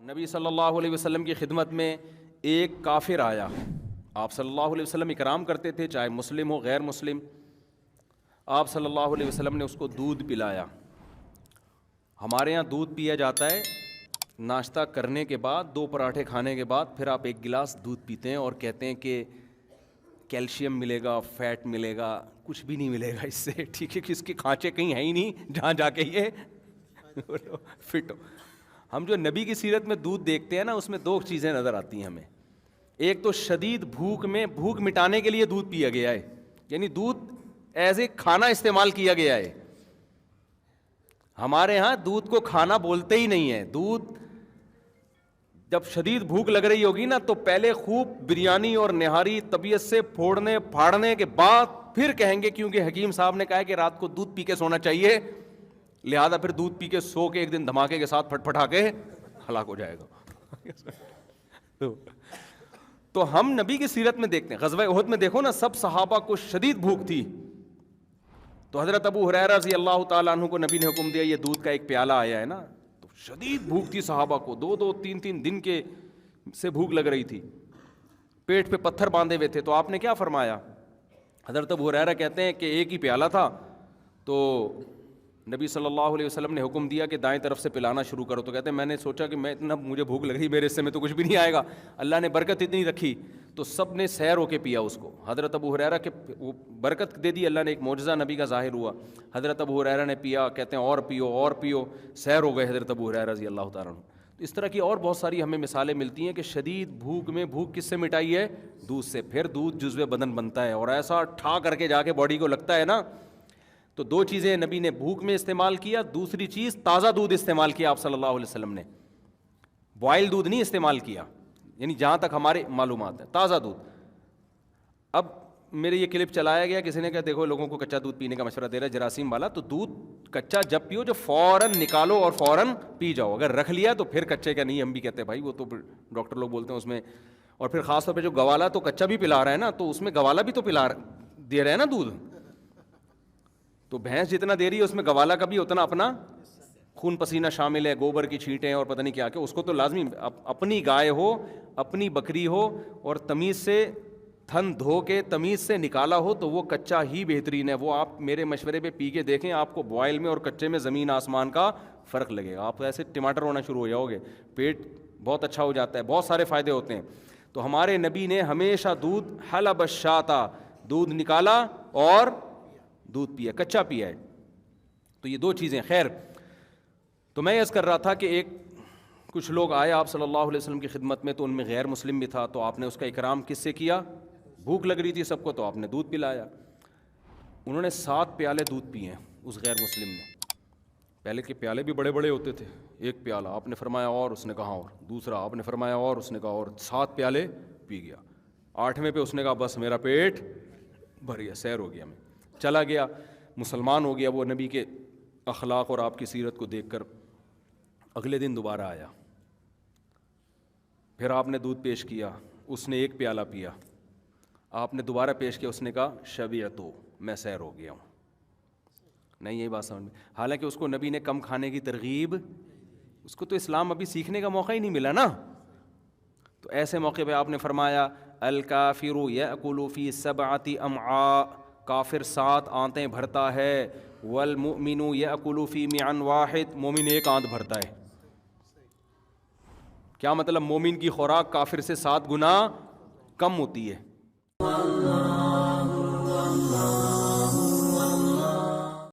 نبی صلی اللہ علیہ وسلم کی خدمت میں ایک کافر آیا. آپ صلی اللہ علیہ وسلم اکرام کرتے تھے چاہے مسلم ہو غیر مسلم. آپ صلی اللہ علیہ وسلم نے اس کو دودھ پلایا. ہمارے ہاں دودھ پیا جاتا ہے ناشتہ کرنے کے بعد, 2 پراٹھے کھانے کے بعد, پھر آپ 1 گلاس دودھ پیتے ہیں اور کہتے ہیں کہ کیلشیم ملے گا, فیٹ ملے گا. کچھ بھی نہیں ملے گا اس سے, ٹھیک ہے, کہ اس کے کھانچے کہیں ہیں ہی نہیں جہاں جا کے یہ فٹ ہو. ہم جو نبی کی سیرت میں دودھ دیکھتے ہیں نا, اس میں 2 چیزیں نظر آتی ہیں ہمیں. ایک تو شدید بھوک میں بھوک مٹانے کے لیے دودھ پیا گیا ہے, یعنی دودھ ایز اے کھانا استعمال کیا گیا ہے. ہمارے ہاں دودھ کو کھانا بولتے ہی نہیں ہے. دودھ جب شدید بھوک لگ رہی ہوگی نا تو پہلے خوب بریانی اور نہاری طبیعت سے پھوڑنے پھاڑنے کے بعد پھر کہیں گے, کیونکہ حکیم صاحب نے کہا ہے کہ رات کو دودھ پی کے سونا چاہیے, لہذا پھر دودھ پی کے سو کے ایک دن دھماکے کے ساتھ پھٹ پھٹا کے ہلاک ہو جائے گا. تو ہم نبی کی سیرت میں دیکھتے ہیں, غزوہ احد میں دیکھو نا, سب صحابہ کو شدید بھوک تھی. تو حضرت ابو ہریرہ رضی اللہ تعالیٰ عنہ کو نبی نے حکم دیا, یہ دودھ کا ایک پیالہ آیا ہے نا. تو شدید بھوک تھی صحابہ کو, 2 3 دن کے سے بھوک لگ رہی تھی, پیٹ پہ پتھر باندھے ہوئے تھے. تو آپ نے کیا فرمایا؟ حضرت ابو ہریرہ کہتے ہیں کہ ایک ہی پیالہ تھا, تو نبی صلی اللہ علیہ وسلم نے حکم دیا کہ دائیں طرف سے پلانا شروع کرو. تو کہتے ہیں میں نے سوچا کہ میں اتنا مجھے بھوک لگ رہی, میرے حصے میں تو کچھ بھی نہیں آئے گا. اللہ نے برکت اتنی رکھی تو سب نے سیر ہو کے پیا اس کو. حضرت ابو ہریرہ کے وہ برکت دے دی اللہ نے, ایک معجزہ نبی کا ظاہر ہوا. حضرت ابو ہریرہ نے پیا, کہتے ہیں اور پیو اور پیو, سیر ہو گئے حضرت ابو ہریرہ رضی اللہ تعالیٰ عنہ. تو اس طرح کی اور بہت ساری ہمیں مثالیں ملتی ہیں کہ شدید بھوک میں بھوک کس سے مٹائی ہے؟ دودھ سے. پھر دودھ جزو بدن بنتا ہے اور ایسا ٹھا کر کے جا کے باڈی کو لگتا ہے نا. تو 2 چیزیں نبی نے بھوک میں استعمال کیا. دوسری چیز تازہ دودھ استعمال کیا آپ صلی اللہ علیہ وسلم نے, بوائل دودھ نہیں استعمال کیا, یعنی جہاں تک ہمارے معلومات ہے تازہ دودھ. اب میرے یہ کلپ چلایا گیا, کسی نے کہا دیکھو لوگوں کو کچا دودھ پینے کا مشورہ دے رہا ہے جراثیم والا. تو دودھ کچا جب پیو جو فوراً نکالو اور فوراً پی جاؤ. اگر رکھ لیا تو پھر کچے کا نہیں, ہم بھی کہتے ہیں بھائی وہ تو ڈاکٹر لوگ بولتے ہیں اس میں. اور پھر خاص طور پہ جو گوالا تو کچا بھی پلا رہا ہے نا, تو اس میں گوالا بھی تو دے رہے ہیں نا دودھ. تو بھینس جتنا دے رہی ہے اس میں گوالا کا بھی اتنا اپنا خون پسینہ شامل ہے, گوبر کی چھینٹیں اور پتہ نہیں کیا کہ اس کو تو لازمی اپنی گائے ہو, اپنی بکری ہو اور تمیز سے تھن دھو کے تمیز سے نکالا ہو تو وہ کچا ہی بہترین ہے. وہ آپ میرے مشورے پہ پی کے دیکھیں, آپ کو بوائل میں اور کچے میں زمین آسمان کا فرق لگے گا. آپ ایسے ٹماٹر ہونا شروع ہو جاؤ گے, پیٹ بہت اچھا ہو جاتا ہے, بہت سارے فائدے ہوتے ہیں. تو ہمارے نبی نے ہمیشہ دودھ حلب الشاۃ, دودھ نکالا اور دودھ پیا, کچا پیا ہے. تو یہ 2 چیزیں. خیر, تو میں عرض کر رہا تھا کہ کچھ لوگ آئے آپ صلی اللہ علیہ وسلم کی خدمت میں, تو ان میں غیر مسلم بھی تھا. تو آپ نے اس کا اکرام کس سے کیا؟ بھوک لگ رہی تھی سب کو, تو آپ نے دودھ پلایا. انہوں نے 7 پیالے دودھ پیے اس غیر مسلم نے. پہلے کے پیالے بھی بڑے بڑے ہوتے تھے, 1 پیالہ آپ نے فرمایا اور اس نے کہا اور, دوسرا آپ نے فرمایا اور اس نے کہا اور, 7 پیالے پی گیا. 8ویں پہ اس نے کہا بس میرا پیٹ بھر گیا, سیر ہو گیا, میں چلا گیا, مسلمان ہو گیا. وہ نبی کے اخلاق اور آپ کی سیرت کو دیکھ کر اگلے دن دوبارہ آیا, پھر آپ نے دودھ پیش کیا, اس نے 1 پیالہ پیا. آپ نے دوبارہ پیش کیا, اس نے کہا شبعتو, میں سیر ہو گیا ہوں. نہیں یہی بات سمجھ میں, حالانکہ اس کو نبی نے کم کھانے کی ترغیب, اس کو تو اسلام ابھی سیکھنے کا موقع ہی نہیں ملا نا. تو ایسے موقع پہ آپ نے فرمایا الکافر یأکل فی 7 امعاء, کافر 7 آنتیں بھرتا ہے. والمؤمن یأکل فی معا واحد, مومن 1 آنت بھرتا ہے. کیا مطلب؟ مومن کی خوراک کافر سے 7 گنا کم ہوتی ہے.